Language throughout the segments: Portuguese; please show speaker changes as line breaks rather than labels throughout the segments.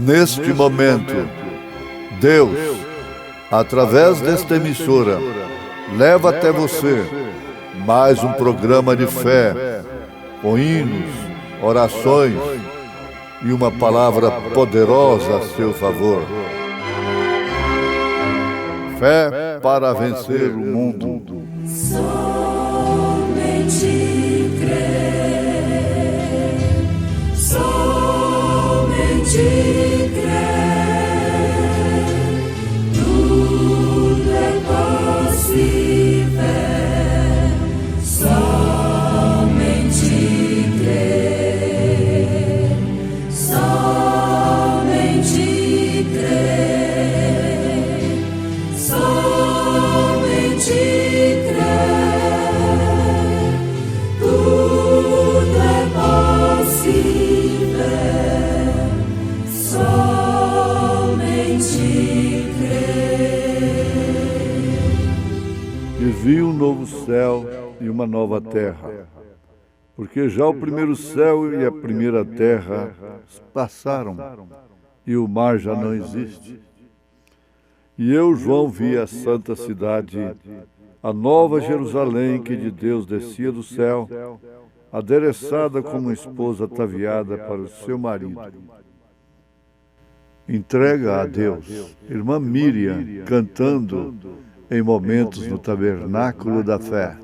Neste momento, Deus, através desta emissora, leva até você mais um programa de fé, com hinos, orações e uma palavra poderosa a seu favor. Fé para vencer o mundo.
Somente crer, somente crer, tudo é possível, somente crer, somente crer, somente
E vi um novo céu e uma nova terra, porque já o primeiro céu e a primeira terra passaram, e o mar já não existe. E eu, João, vi a santa cidade, a nova Jerusalém, que de Deus descia do céu, adereçada como uma esposa ataviada para o seu marido. Entrega a Deus. Irmã Miriam, cantando em momentos no tabernáculo da fé.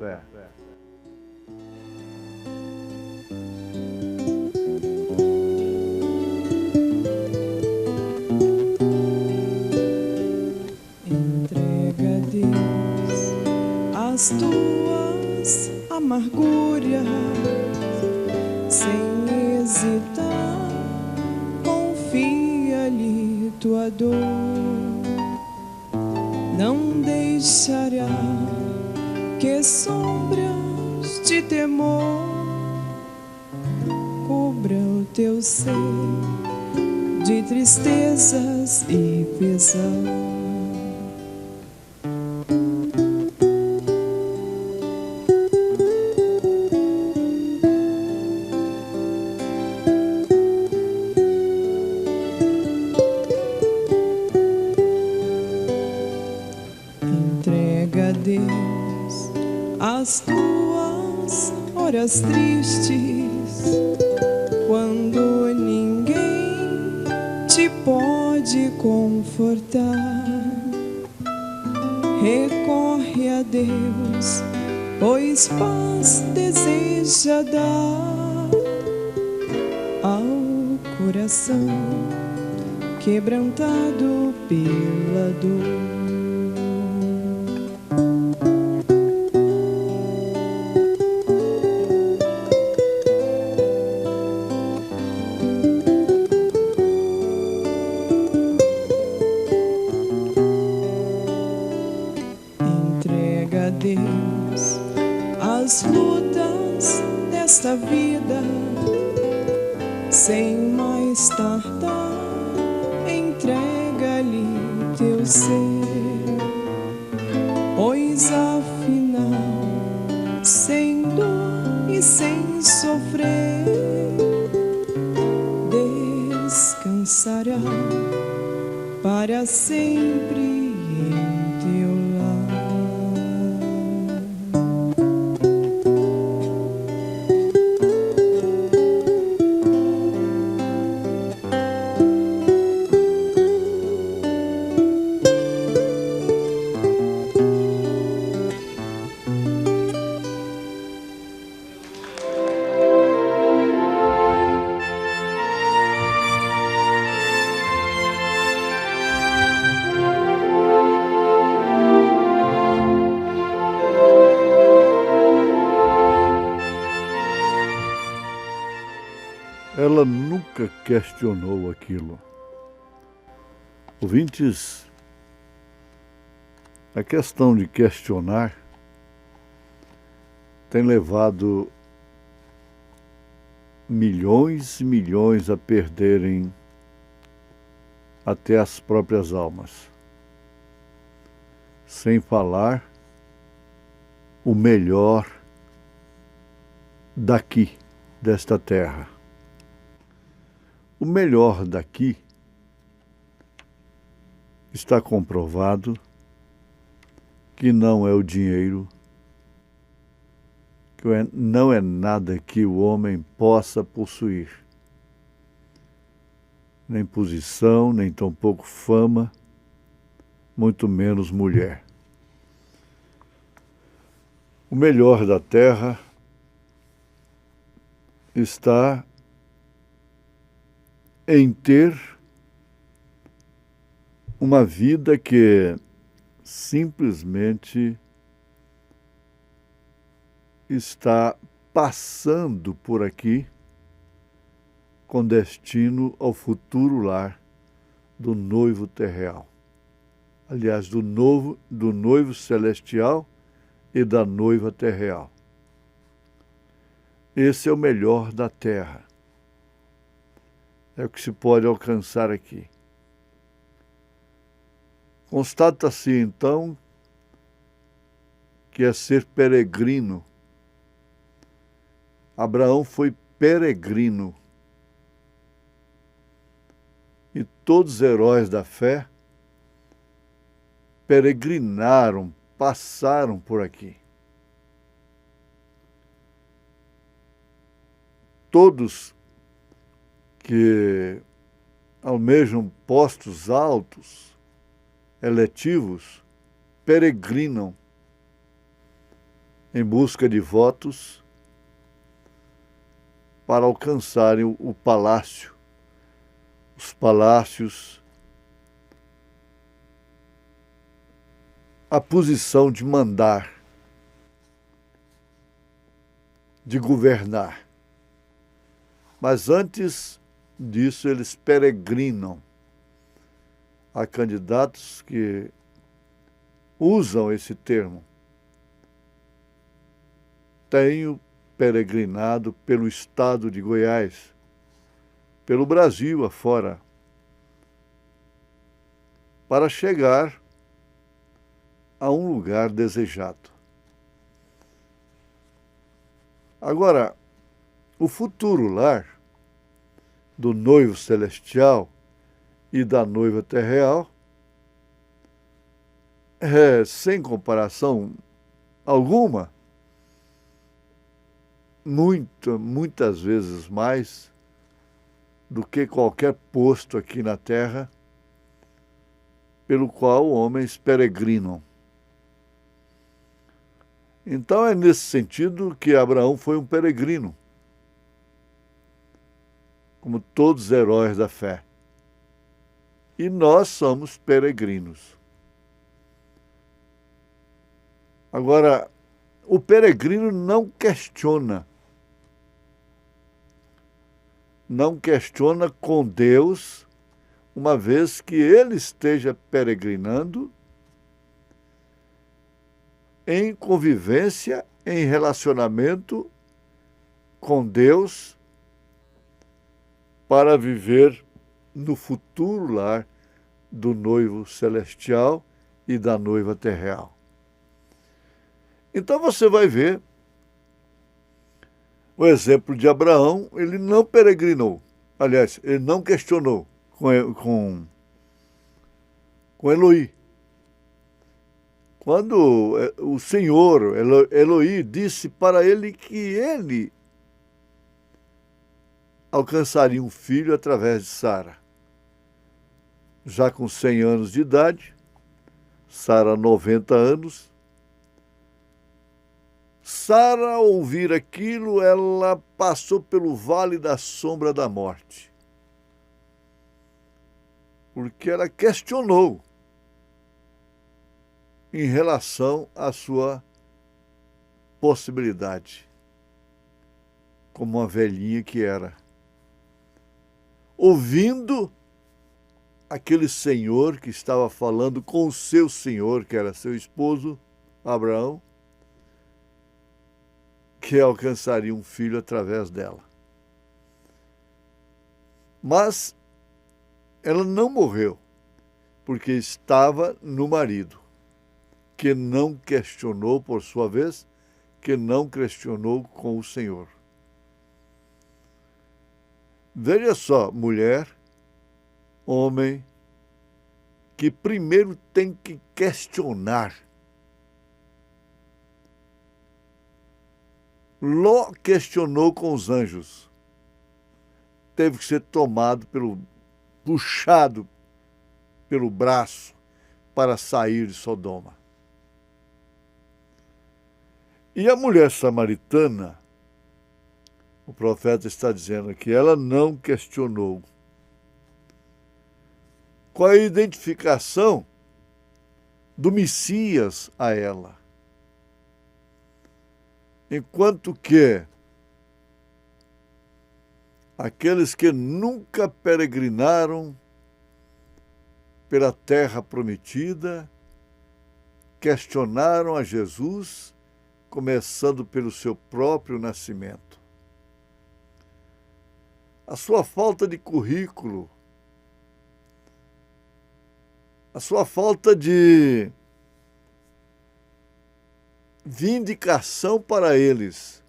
Entrega a Deus as tuas amarguras, sem hesitar, confia-lhe tua dor. Não deixará que sombras de temor cubra o teu ser de tristezas e pesar. Entrega a Deus as tuas horas tristes, quando ninguém te pode confortar. Recorre a Deus, pois paz deseja dar ao coração quebrantado pela dor. Entrega a Deus as lutas desta vida, sem mais tardar, entrega-lhe teu ser, pois afinal, sem dor e sem sofrer, descansará para sempre em teu lar.
Ela nunca questionou aquilo. Ouvintes, a questão de questionar tem levado milhões e milhões a perderem até as próprias almas. Sem falar o melhor daqui, desta terra. O melhor daqui está comprovado que não é o dinheiro, que não é nada que o homem possa possuir. Nem posição, nem tampouco fama, muito menos mulher. O melhor da terra está em ter uma vida que simplesmente está passando por aqui com destino ao futuro lar do noivo terreal. Aliás, do noivo celestial e da noiva terreal. Esse é o melhor da terra. É o que se pode alcançar aqui. Constata-se, então, que é ser peregrino. Abraão foi peregrino. E todos os heróis da fé peregrinaram, passaram por aqui. Todos que almejam postos altos, eletivos, peregrinam em busca de votos para alcançarem o palácio, os palácios, a posição de mandar, de governar. Mas antes disso, eles peregrinam. Há candidatos que usam esse termo. Tenho peregrinado pelo estado de Goiás, pelo Brasil afora, para chegar a um lugar desejado. Agora, o futuro lar do noivo celestial e da noiva terreal é, sem comparação alguma, muitas vezes mais do que qualquer posto aqui na terra pelo qual homens peregrinam. Então é nesse sentido que Abraão foi um peregrino, como todos os heróis da fé. E nós somos peregrinos. Agora, o peregrino não questiona com Deus, uma vez que ele esteja peregrinando em convivência, em relacionamento com Deus, para viver no futuro lar do noivo celestial e da noiva terreal. Então você vai ver o exemplo de Abraão. Ele não peregrinou, aliás, ele não questionou com Eloí. Quando o Senhor, Eloí, disse para ele que ele alcançaria um filho através de Sara. Já com 100 anos de idade, Sara 90 anos. Sara, ao ouvir aquilo, ela passou pelo vale da sombra da morte. Porque ela questionou em relação à sua possibilidade, como uma velhinha que era. Ouvindo aquele senhor que estava falando com o seu senhor, que era seu esposo, Abraão, que alcançaria um filho através dela. Mas ela não morreu, porque estava no marido, que não questionou, por sua vez, que não questionou com o Senhor. Veja só, mulher, homem, que primeiro tem que questionar. Ló questionou com os anjos. Teve que ser puxado pelo braço para sair de Sodoma. E a mulher samaritana, o profeta está dizendo que ela não questionou. Qual é a identificação do Messias a ela? Enquanto que aqueles que nunca peregrinaram pela terra prometida questionaram a Jesus, começando pelo seu próprio nascimento. A sua falta de currículo, a sua falta de vindicação para eles,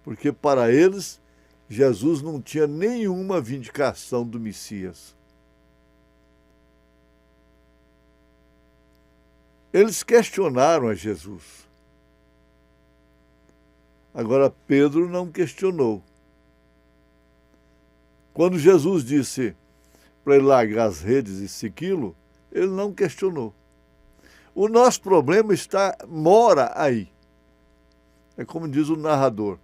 porque para eles Jesus não tinha nenhuma vindicação do Messias. Eles questionaram a Jesus. Agora Pedro não questionou. Quando Jesus disse para ele largar as redes e segui-lo, ele não questionou. O nosso problema mora aí. É como diz o narrador,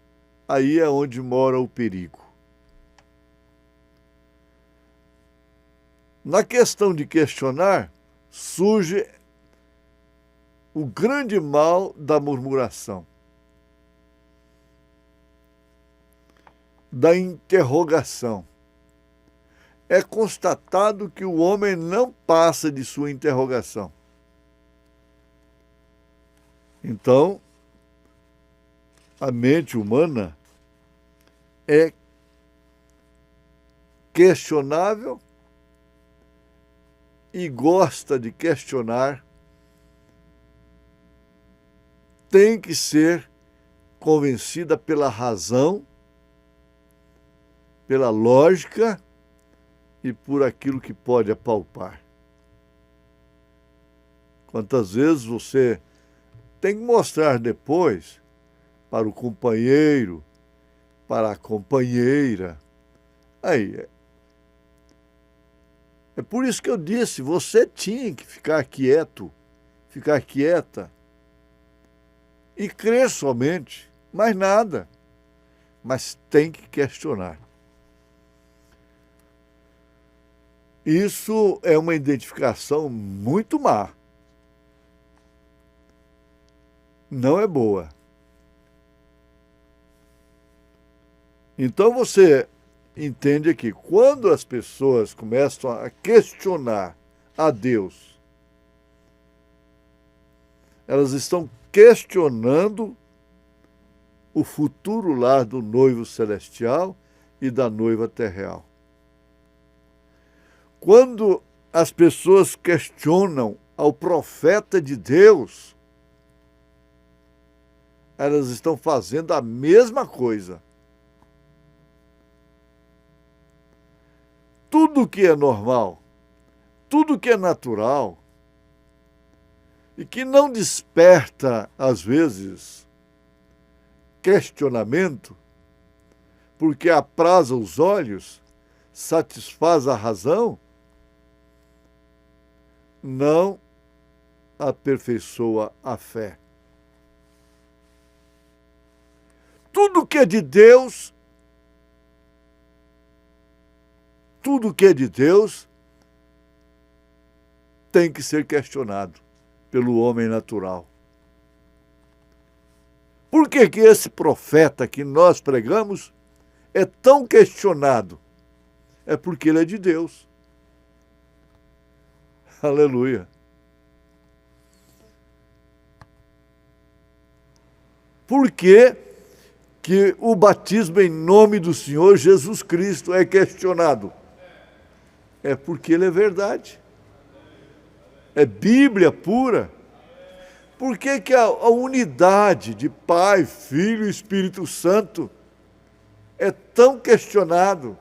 aí é onde mora o perigo. Na questão de questionar, surge o grande mal da murmuração, da interrogação. É constatado que o homem não passa de sua interrogação. Então, a mente humana é questionável e gosta de questionar, tem que ser convencida pela razão, pela lógica e por aquilo que pode apalpar. Quantas vezes você tem que mostrar depois para o companheiro, para a companheira. Aí, é por isso que eu disse, você tinha que ficar quieto, ficar quieta e crer somente, mais nada. Mas tem que questionar. Isso é uma identificação muito má. Não é boa. Então você entende aqui, quando as pessoas começam a questionar a Deus, elas estão questionando o futuro lar do noivo celestial e da noiva terreal. Quando as pessoas questionam ao profeta de Deus, elas estão fazendo a mesma coisa. Tudo que é normal, tudo que é natural e que não desperta, às vezes, questionamento, porque apraza os olhos, satisfaz a razão, não aperfeiçoa a fé. Tudo que é de Deus, tem que ser questionado pelo homem natural. Por que que esse profeta que nós pregamos é tão questionado? É porque ele é de Deus. Aleluia. Por que que o batismo em nome do Senhor Jesus Cristo é questionado? É porque ele é verdade. É Bíblia pura. Por que que a unidade de Pai, Filho e Espírito Santo é tão questionado?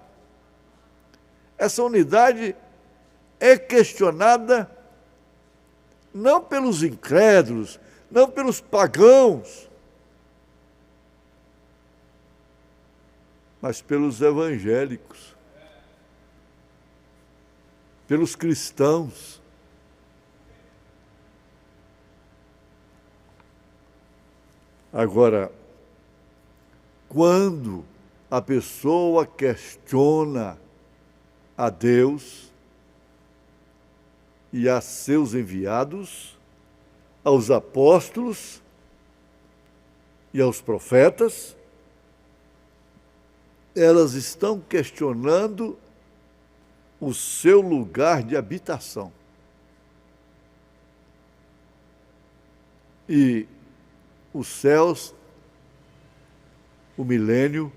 Essa unidade é questionada não pelos incrédulos, não pelos pagãos, mas pelos evangélicos, pelos cristãos. Agora, quando a pessoa questiona a Deus e a seus enviados, aos apóstolos e aos profetas, elas estão questionando o seu lugar de habitação. E os céus, o milênio,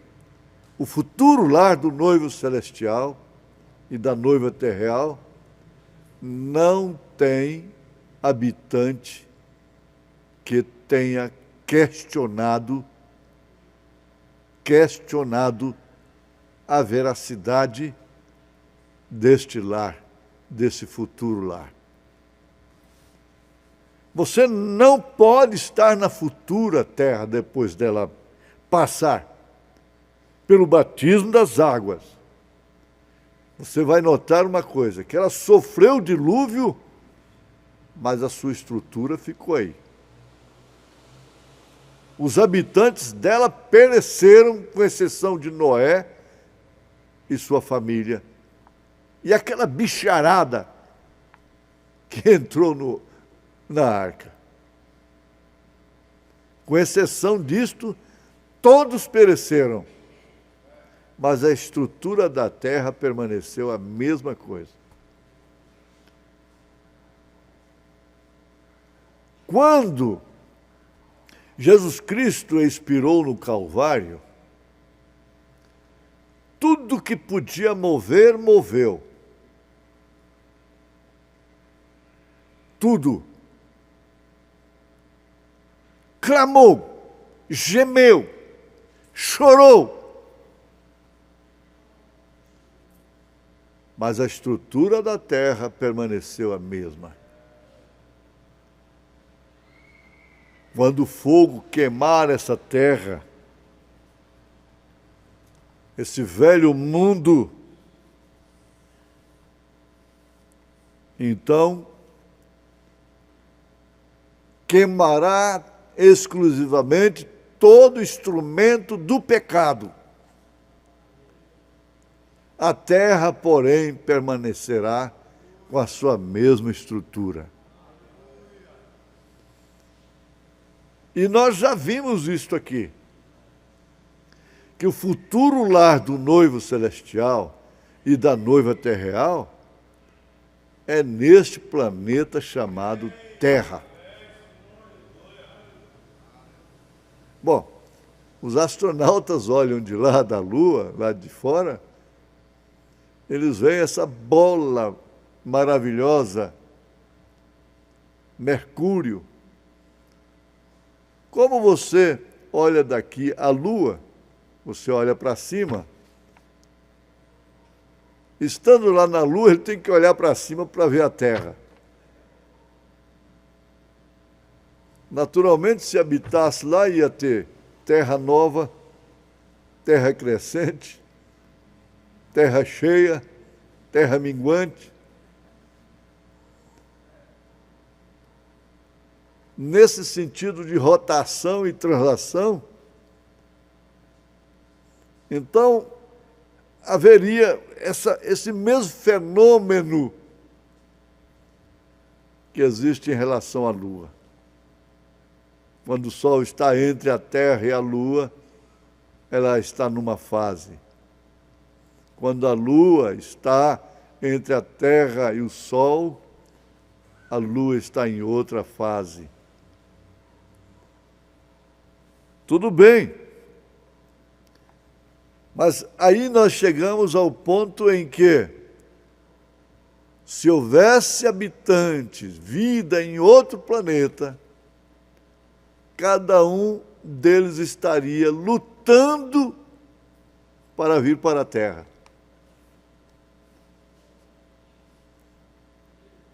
o futuro lar do noivo celestial e da noiva terrenal, não tem habitante que tenha questionado a veracidade deste lar, desse futuro lar. Você não pode estar na futura terra depois dela passar pelo batismo das águas. Você vai notar uma coisa, que ela sofreu o dilúvio, mas a sua estrutura ficou aí. Os habitantes dela pereceram, com exceção de Noé e sua família. E aquela bicharada que entrou na arca. Com exceção disto, todos pereceram. Mas a estrutura da terra permaneceu a mesma coisa. Quando Jesus Cristo expirou no Calvário, tudo que podia mover, moveu. Tudo. Clamou, gemeu, chorou. Mas a estrutura da terra permaneceu a mesma. Quando o fogo queimar essa terra, esse velho mundo, então queimará exclusivamente todo instrumento do pecado. A terra, porém, permanecerá com a sua mesma estrutura. E nós já vimos isto aqui, que o futuro lar do noivo celestial e da noiva terrenal é neste planeta chamado Terra. Bom, os astronautas olham de lá da Lua, lá de fora, eles veem essa bola maravilhosa, Mercúrio. Como você olha daqui a Lua, você olha para cima, estando lá na Lua, ele tem que olhar para cima para ver a Terra. Naturalmente, se habitasse lá, ia ter terra nova, terra crescente, terra cheia, terra minguante. Nesse sentido de rotação e translação, então haveria esse mesmo fenômeno que existe em relação à Lua. Quando o Sol está entre a Terra e a Lua, ela está numa fase. Quando a Lua está entre a Terra e o Sol, a Lua está em outra fase. Tudo bem. Mas aí nós chegamos ao ponto em que, se houvesse habitantes, vida em outro planeta, cada um deles estaria lutando para vir para a Terra.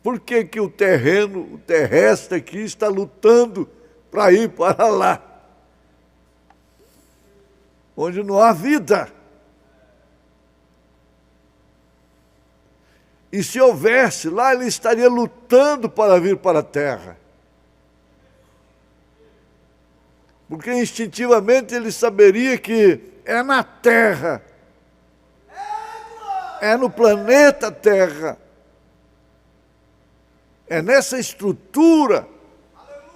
Por que que o terrestre aqui está lutando para ir para lá? Onde não há vida. E se houvesse lá, ele estaria lutando para vir para a terra. Porque instintivamente ele saberia que é na terra, é no planeta Terra, é nessa estrutura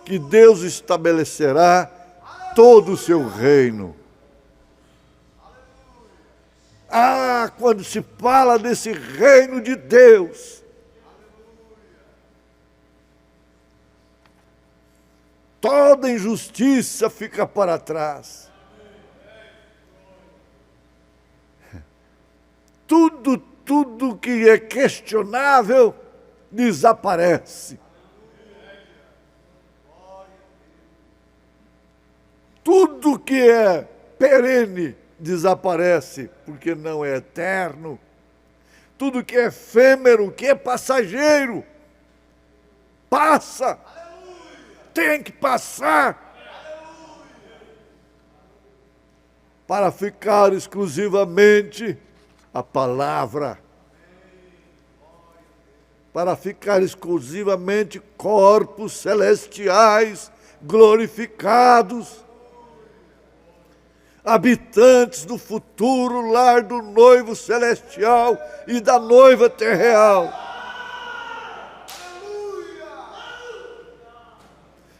que Deus estabelecerá todo o seu reino. Ah, quando se fala desse reino de Deus, toda injustiça fica para trás. Tudo que é questionável desaparece. Tudo que é perene desaparece, porque não é eterno. Tudo que é efêmero, que é passageiro, passa. Tem que passar para ficar exclusivamente a palavra, para ficar exclusivamente corpos celestiais glorificados, habitantes do futuro lar do noivo celestial e da noiva terreal.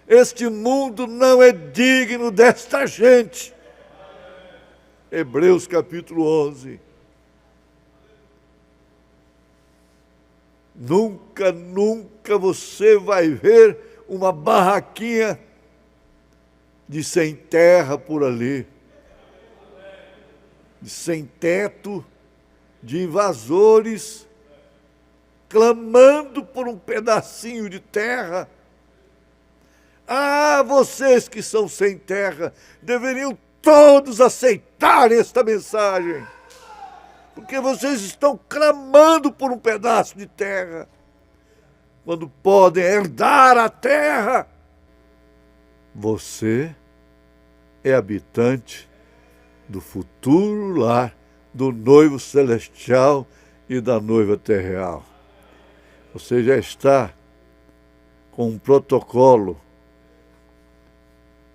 Este mundo não é digno desta gente. Hebreus capítulo 11. Nunca você vai ver uma barraquinha de sem terra por ali, de sem teto, de invasores, clamando por um pedacinho de terra. Ah, vocês que são sem terra, deveriam todos aceitarem esta mensagem, porque vocês estão clamando por um pedaço de terra, quando podem herdar a terra. Você é habitante do futuro lar do noivo celestial e da noiva terreal. Você já está com um protocolo.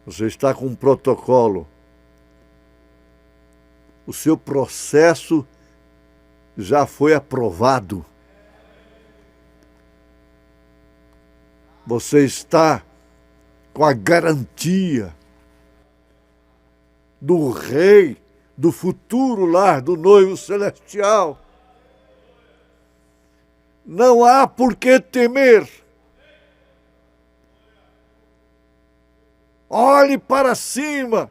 Você está com um protocolo. O seu processo já foi aprovado. Você está com a garantia do rei, do futuro lar do noivo celestial. Não há por que temer. Olhe para cima,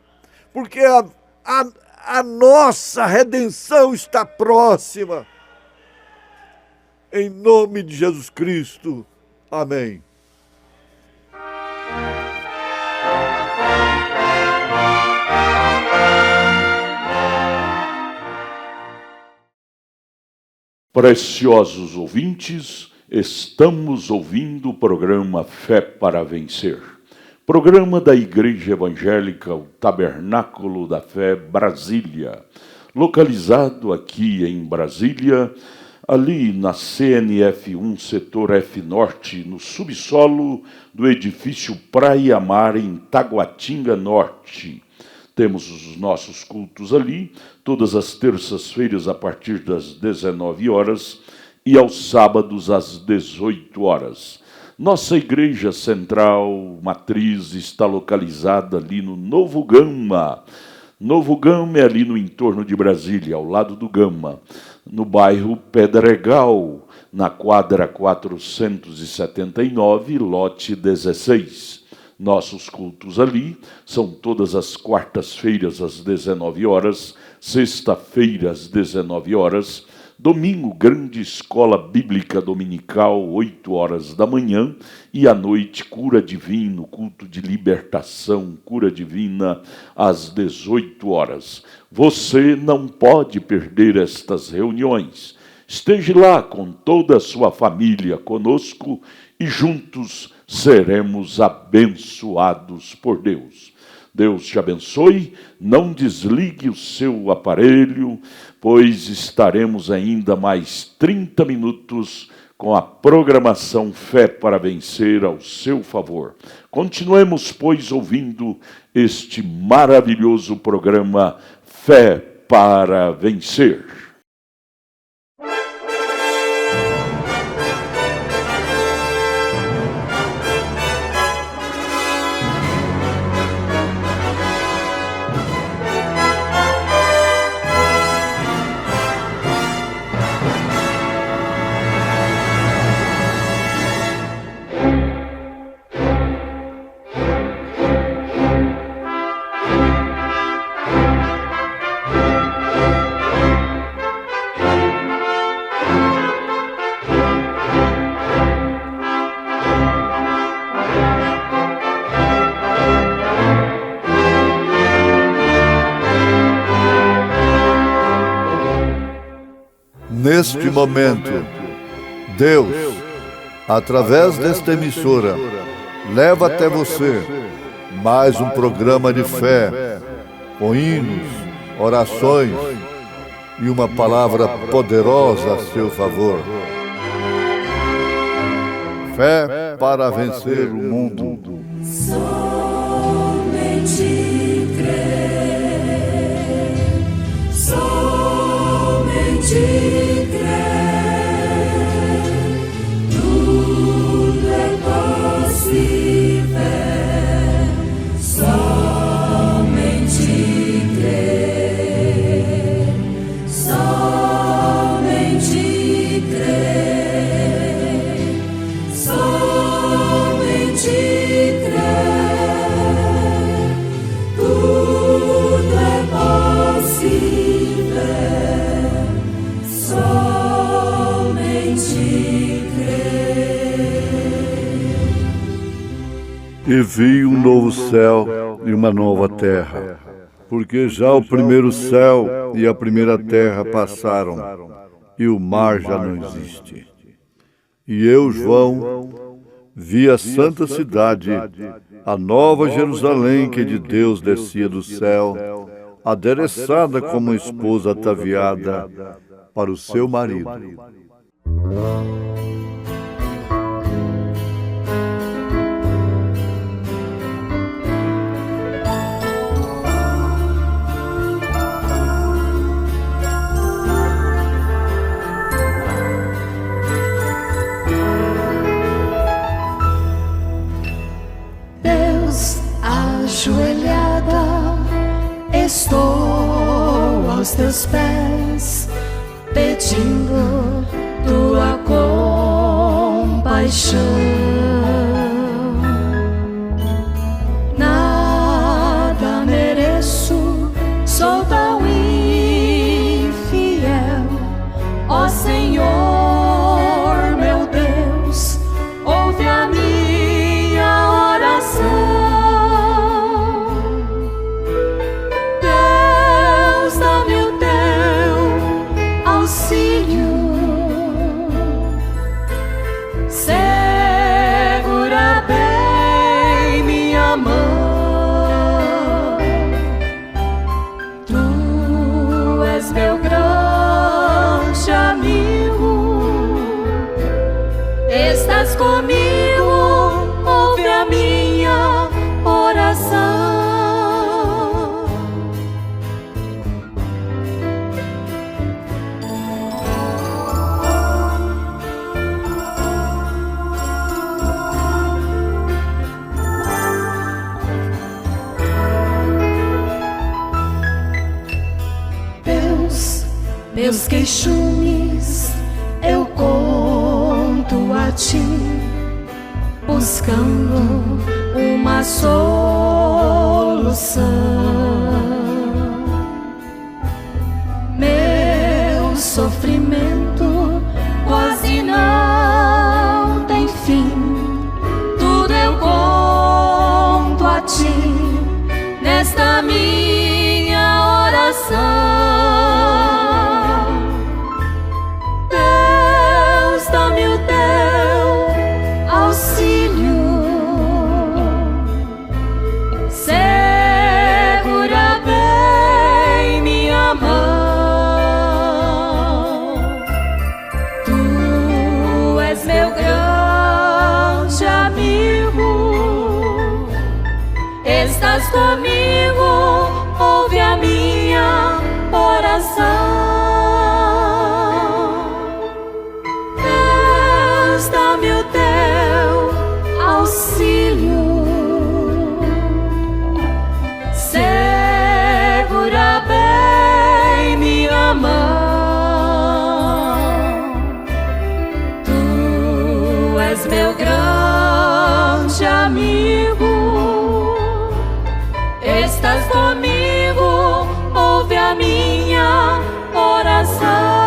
porque a nossa redenção está próxima. Em nome de Jesus Cristo. Amém.
Preciosos ouvintes, estamos ouvindo o programa Fé para Vencer. Programa da Igreja Evangélica, o Tabernáculo da Fé, Brasília. Localizado aqui em Brasília, ali na CNF1, setor F Norte, no subsolo do edifício Praia Mar, em Taguatinga Norte. Temos os nossos cultos ali, todas as terças-feiras a partir das 19 horas e aos sábados às 18 horas. Nossa igreja central, matriz, está localizada ali no Novo Gama. Novo Gama é ali no entorno de Brasília, ao lado do Gama, no bairro Pedregal, na quadra 479, lote 16. Nossos cultos ali são todas as quartas-feiras às 19 horas, sexta-feira às 19 horas, domingo, grande escola bíblica dominical, 8 horas da manhã, e à noite, cura divino, culto de libertação, cura divina, às 18 horas. Você não pode perder estas reuniões. esteja lá com toda a sua família conosco e juntos seremos abençoados por Deus. Deus te abençoe, não desligue o seu aparelho, pois estaremos ainda mais 30 minutos com a programação Fé para Vencer ao seu favor. Continuemos, pois, ouvindo este maravilhoso programa Fé para Vencer.
Neste momento, Deus, através desta emissora, leva até você mais um programa de fé, com hinos, orações e uma palavra poderosa a seu favor. Fé para vencer o mundo.
Somente crer, somente crer, tudo é possível, somente crer, somente crer, somente crer, tudo é possível, somente crer.
E vi um novo céu e uma nova terra, porque já o primeiro céu e a primeira terra passaram, e o mar já não existe. E eu, João, vi a santa cidade, a nova Jerusalém que de Deus descia do céu, adereçada como uma esposa ataviada para o seu marido.
Deus, ajoelhada, estou aos teus pés, pedindo tua compaixão. Nada mereço, sou tão infiel, ó Senhor, meu Deus, ouve a minha oração. Deus, dá-me o teu auxílio, segura bem minha mão. Tu és meu grande amigo, estás comigo, ouve a minha oração. Deus, meus queixumes eu conto a ti, buscando uma solução. Meu sofrimento quase não tem fim, tudo eu conto a ti nesta minha oração. és meu grande amigo, estás comigo, ouve a minha oração. Deus, dá-me o teu auxílio, segura bem minha mão. Tu és meu grande amigo, estás comigo, ouve a minha oração.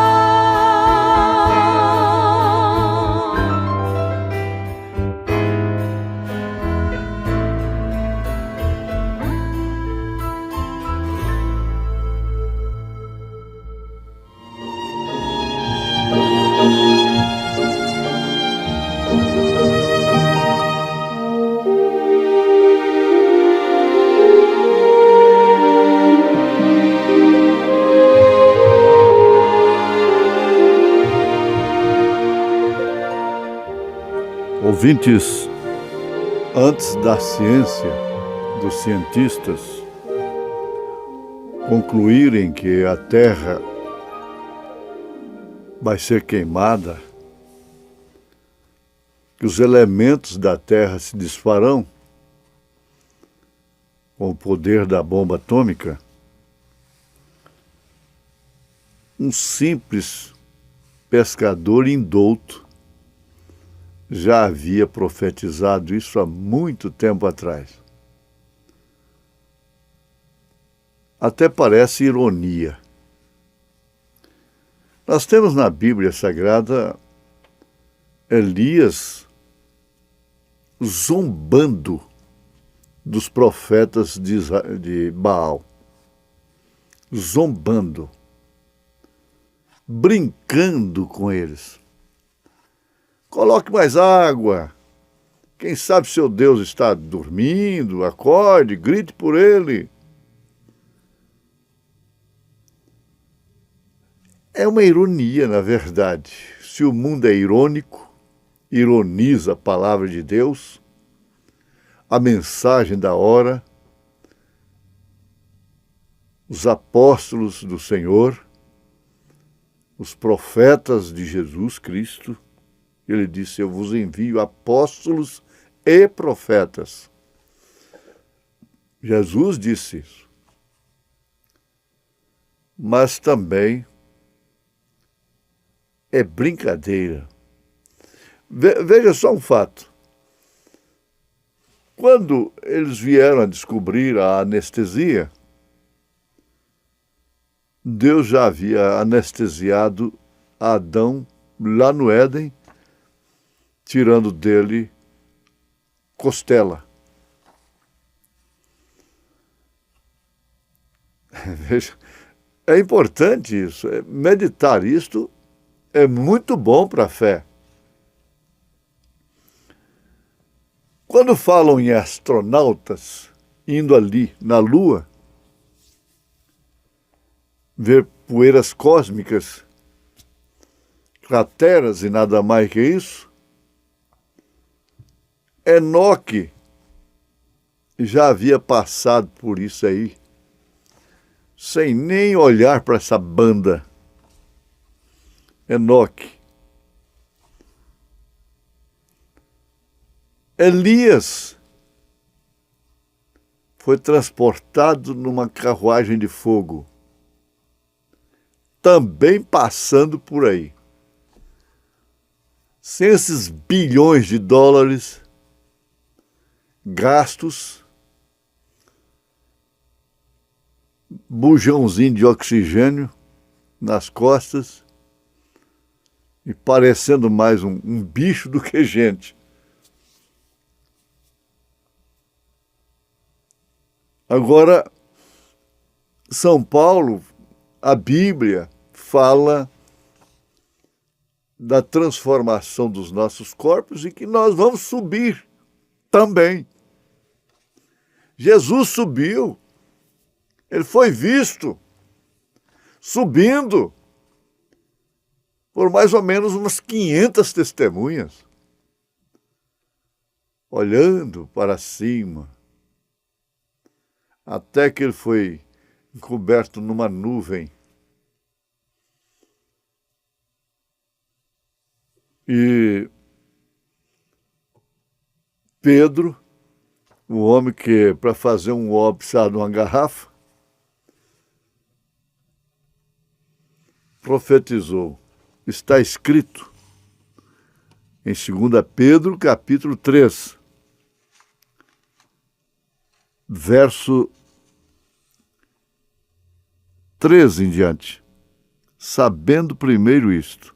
Ouvintes, antes da ciência, dos cientistas concluírem que a Terra vai ser queimada, que os elementos da Terra se desfarão com o poder da bomba atômica, um simples pescador indouto já havia profetizado isso há muito tempo atrás. Até parece ironia. Nós temos na Bíblia Sagrada Elias zombando dos profetas de Baal. Zombando. Brincando com eles. Coloque mais água. Quem sabe seu Deus está dormindo, acorde, grite por ele. É uma ironia, na verdade. Se o mundo é irônico, ironiza a palavra de Deus, a mensagem da hora, os apóstolos do Senhor, os profetas de Jesus Cristo. Ele disse, eu vos envio apóstolos e profetas. Jesus disse isso. Mas também é brincadeira. Veja só um fato. Quando eles vieram a descobrir a anestesia, Deus já havia anestesiado Adão lá no Éden, tirando dele costela. Veja, é importante isso. Meditar isto é muito bom para a fé. Quando falam em astronautas indo ali na Lua, ver poeiras cósmicas, crateras e nada mais que isso, Enoque já havia passado por isso aí, sem nem olhar para essa banda. Enoque. Elias foi transportado numa carruagem de fogo, também passando por aí. Sem esses bilhões de dólares gastos, bujãozinho de oxigênio nas costas e parecendo mais um bicho do que gente. Agora, São Paulo, a Bíblia fala da transformação dos nossos corpos e que nós vamos subir também. Jesus subiu, ele foi visto subindo por mais ou menos umas 500 testemunhas, olhando para cima, até que ele foi encoberto numa nuvem. E Pedro, o homem que, para fazer um ó, precisava de uma garrafa, profetizou. Está escrito em 2 Pedro, capítulo 3, verso 13 em diante. Sabendo primeiro isto,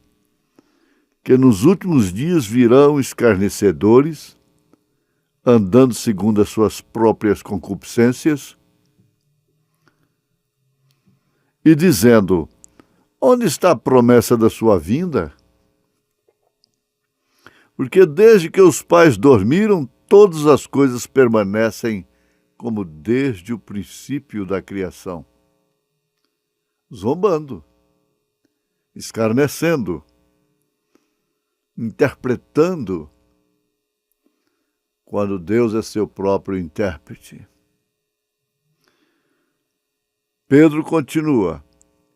que nos últimos dias virão escarnecedores, andando segundo as suas próprias concupiscências, e dizendo: onde está a promessa da sua vinda? Porque desde que os pais dormiram, todas as coisas permanecem como desde o princípio da criação. Zombando, escarnecendo, interpretando, quando Deus é seu próprio intérprete. Pedro continua: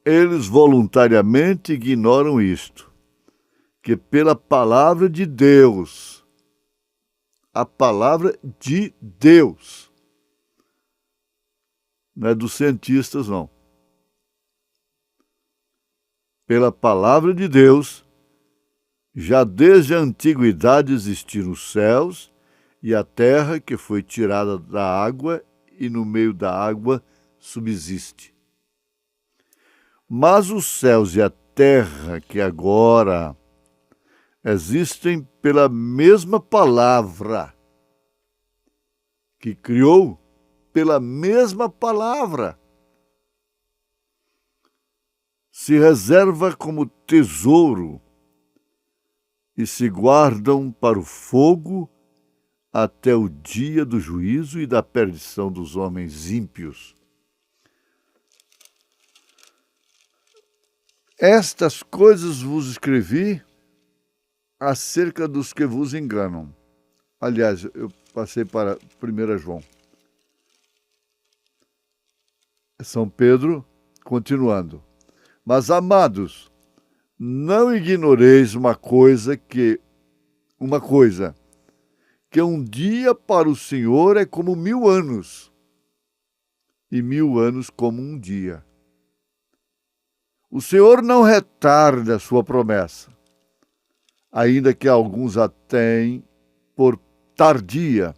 eles voluntariamente ignoram isto, que pela palavra de Deus, a palavra de Deus, não é dos cientistas, não. Pela palavra de Deus, já desde a antiguidade existiram os céus e a terra que foi tirada da água e no meio da água subsiste. Mas os céus e a terra que agora existem pela mesma palavra que criou, pela mesma palavra, se reserva como tesouro e se guardam para o fogo até o dia do juízo e da perdição dos homens ímpios. Estas coisas vos escrevi acerca dos que vos enganam. Aliás, eu passei para 1 João. São Pedro, continuando. Mas, amados, não ignoreis uma coisa, que um dia para o Senhor é como 1000 anos, e 1000 anos como um dia. O Senhor não retarda a sua promessa, ainda que alguns a tenham por tardia,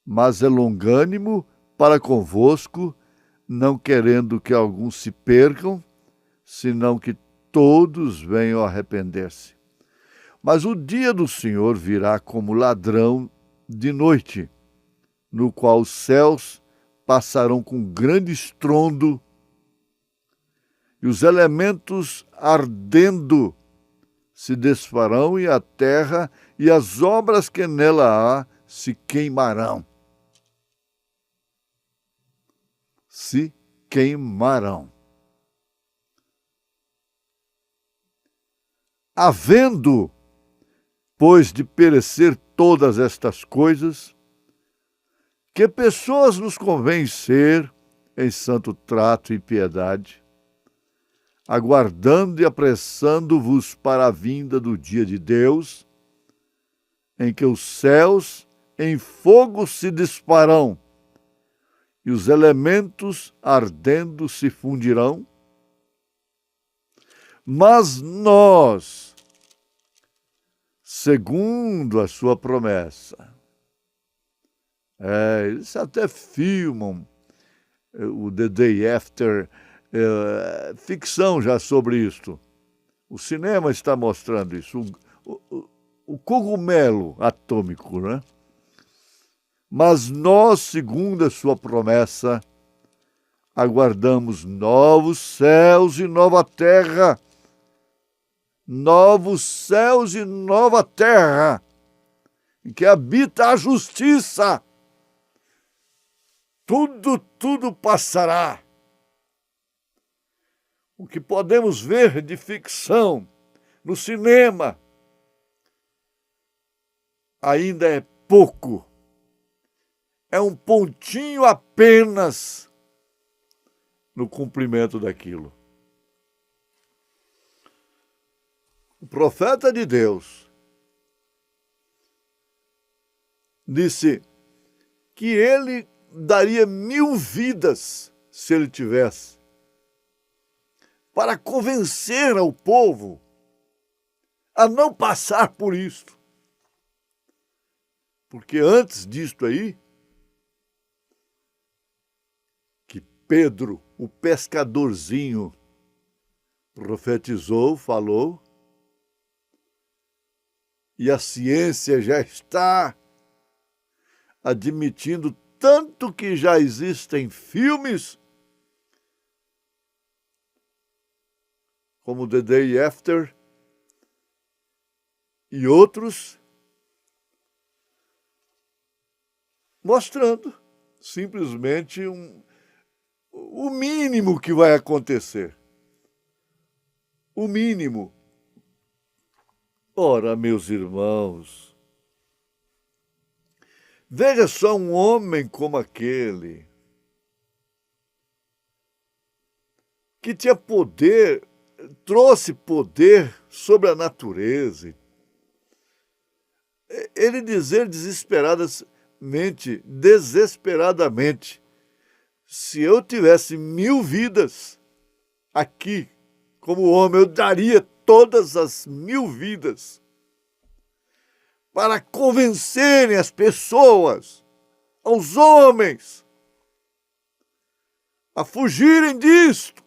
mas é longânimo para convosco, não querendo que alguns se percam, senão que todos venham a arrepender-se. Mas o dia do Senhor virá como ladrão de noite, no qual os céus passarão com grande estrondo, e os elementos ardendo se desfarão, e a terra e as obras que nela há se queimarão. Se queimarão. Havendo, pois, de perecer todas estas coisas, que pessoas nos convém ser em santo trato e piedade, aguardando e apressando-vos para a vinda do dia de Deus, em que os céus em fogo se disparão e os elementos ardendo se fundirão. Mas nós, segundo a sua promessa, eles até filmam o The Day After, ficção já sobre isto. O cinema está mostrando isso, o cogumelo atômico, né? Mas nós, segundo a sua promessa, aguardamos novos céus e nova terra, novos céus e nova terra, em que habita a justiça. Tudo passará. O que podemos ver de ficção no cinema, ainda é pouco. É um pontinho apenas no cumprimento daquilo. O profeta de Deus disse que ele daria 1000 vidas, se ele tivesse, para convencer ao povo a não passar por isso. Porque antes disto aí, que Pedro, o pescadorzinho, profetizou, falou, e a ciência já está admitindo, tanto que já existem filmes como The Day After e outros, mostrando simplesmente o mínimo que vai acontecer. O mínimo. Ora, meus irmãos, veja só um homem como aquele, que tinha poder, trouxe poder sobre a natureza. Ele dizer desesperadamente, se eu tivesse 1000 vidas aqui, como homem, eu daria todas as 1000 vidas para convencerem as pessoas, aos homens, a fugirem disto.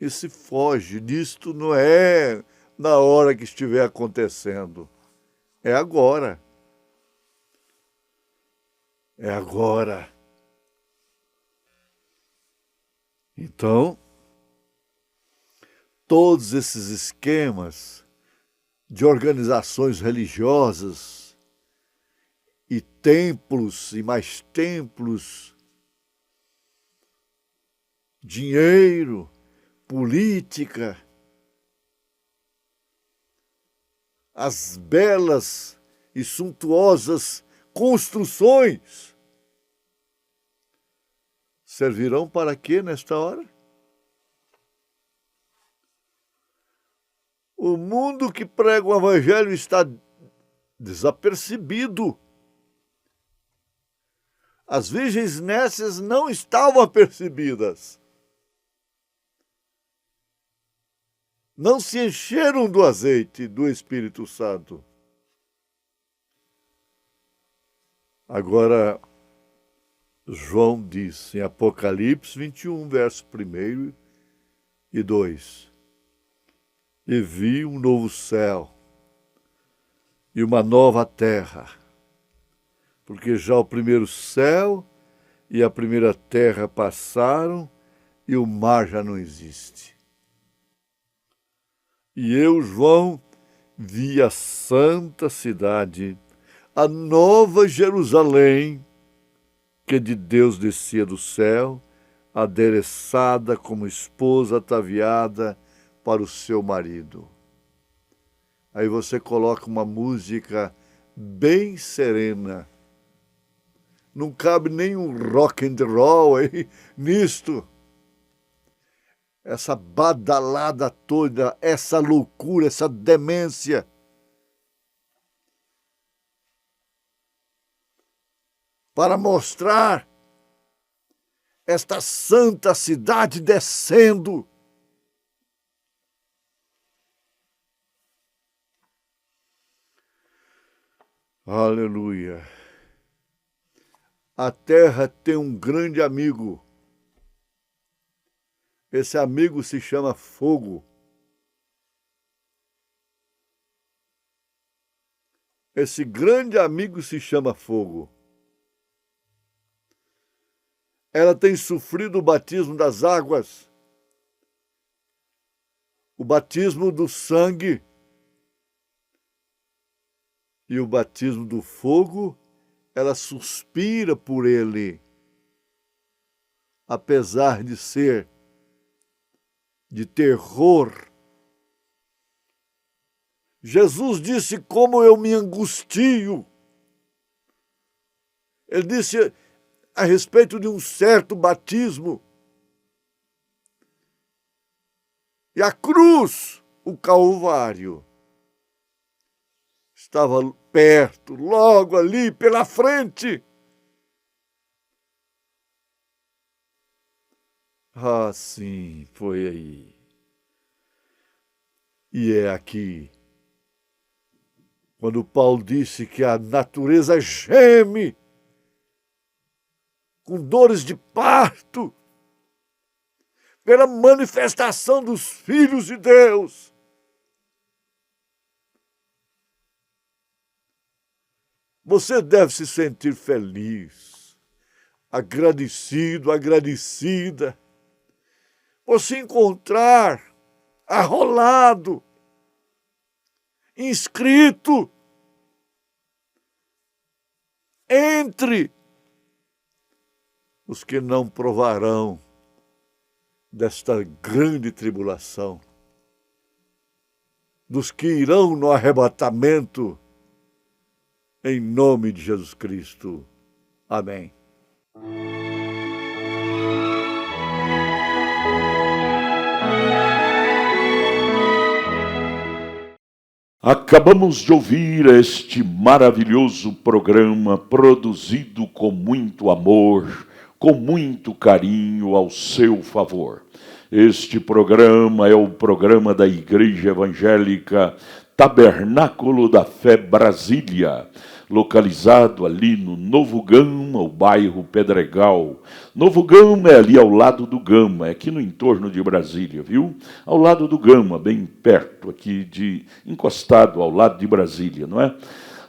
E se foge disto, não é na hora que estiver acontecendo, é agora. É agora. Então, todos esses esquemas de organizações religiosas e templos e mais templos, dinheiro, política, as belas e suntuosas construções servirão para quê nesta hora? O mundo que prega o evangelho está desapercebido. As virgens nécias não estavam apercebidas. Não se encheram do azeite do Espírito Santo. Agora, João diz em Apocalipse 21, verso 1 e 2: E vi um novo céu e uma nova terra, porque já o primeiro céu e a primeira terra passaram e o mar já não existe. E eu, João, vi a santa cidade, a nova Jerusalém, que de Deus descia do céu, adereçada como esposa ataviada para o seu marido. Aí você coloca uma música bem serena. Não cabe nenhum rock and roll aí nisto. Essa badalada toda, essa loucura, essa demência. Para mostrar esta santa cidade descendo. Aleluia. A terra tem um grande amigo. Esse amigo se chama fogo. Esse grande amigo se chama fogo. Ela tem sofrido o batismo das águas, o batismo do sangue e o batismo do fogo. Ela suspira por ele, apesar de ser de terror. Jesus disse como eu me angustio. Ele disse a respeito de um certo batismo. E a cruz, o Calvário, estava perto, logo ali, pela frente. Ah, sim, foi aí. E é aqui. Quando Paulo disse que a natureza geme com dores de parto pela manifestação dos filhos de Deus. Você deve se sentir feliz, agradecido, agradecida, por se encontrar arrolado, inscrito entre os que não provarão desta grande tribulação, dos que irão no arrebatamento, em nome de Jesus Cristo. Amém.
Acabamos de ouvir este maravilhoso programa produzido com muito amor, com muito carinho ao seu favor. Este programa é o programa da Igreja Evangélica Tabernáculo da Fé Brasília, localizado ali no Novo Gama, o bairro Pedregal. Novo Gama é ali ao lado do Gama, é aqui no entorno de Brasília, viu? Ao lado do Gama, bem perto, aqui encostado ao lado de Brasília, não é?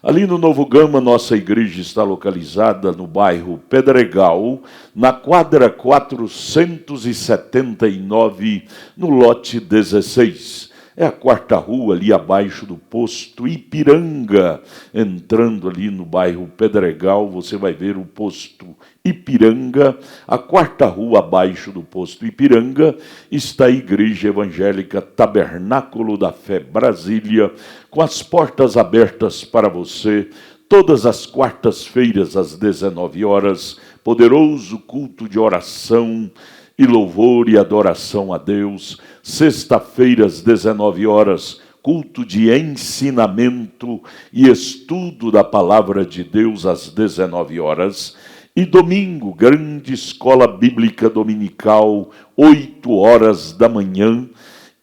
Ali no Novo Gama, nossa igreja está localizada no bairro Pedregal, na quadra 479, no lote 16. É a quarta rua ali abaixo do posto Ipiranga. Entrando ali no bairro Pedregal, você vai ver o posto Ipiranga. A quarta rua abaixo do posto Ipiranga está a Igreja Evangélica Tabernáculo da Fé Brasília, com as portas abertas para você, todas as quartas-feiras às 19 horas, poderoso culto de oração e louvor e adoração a Deus. Sexta-feira às 19 horas, culto de ensinamento e estudo da Palavra de Deus às 19 horas. E domingo, grande escola bíblica dominical, 8 horas da manhã.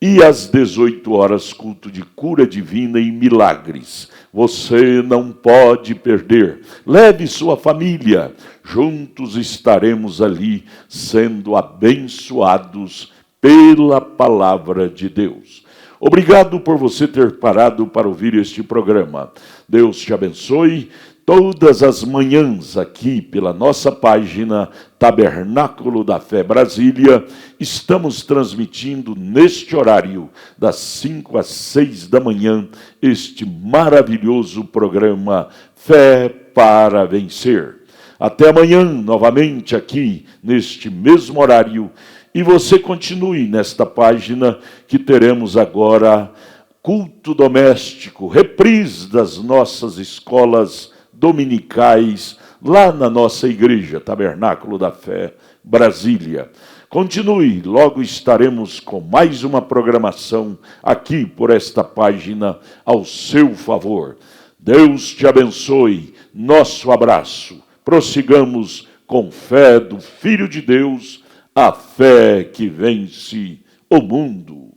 E às 18 horas, culto de cura divina e milagres. Você não pode perder. Leve sua família. Juntos estaremos ali sendo abençoados pela palavra de Deus. Obrigado por você ter parado para ouvir este programa. Deus te abençoe. Todas as manhãs aqui pela nossa página Tabernáculo da Fé Brasília, estamos transmitindo neste horário, das 5 às 6 da manhã, este maravilhoso programa Fé para Vencer. Até amanhã, novamente aqui, neste mesmo horário, e você continue nesta página que teremos agora culto doméstico, reprise das nossas escolas dominicais, lá na nossa igreja, Tabernáculo da Fé, Brasília. Continue, logo estaremos com mais uma programação aqui por esta página ao seu favor. Deus te abençoe, nosso abraço. Prossigamos com fé do Filho de Deus, a fé que vence o mundo.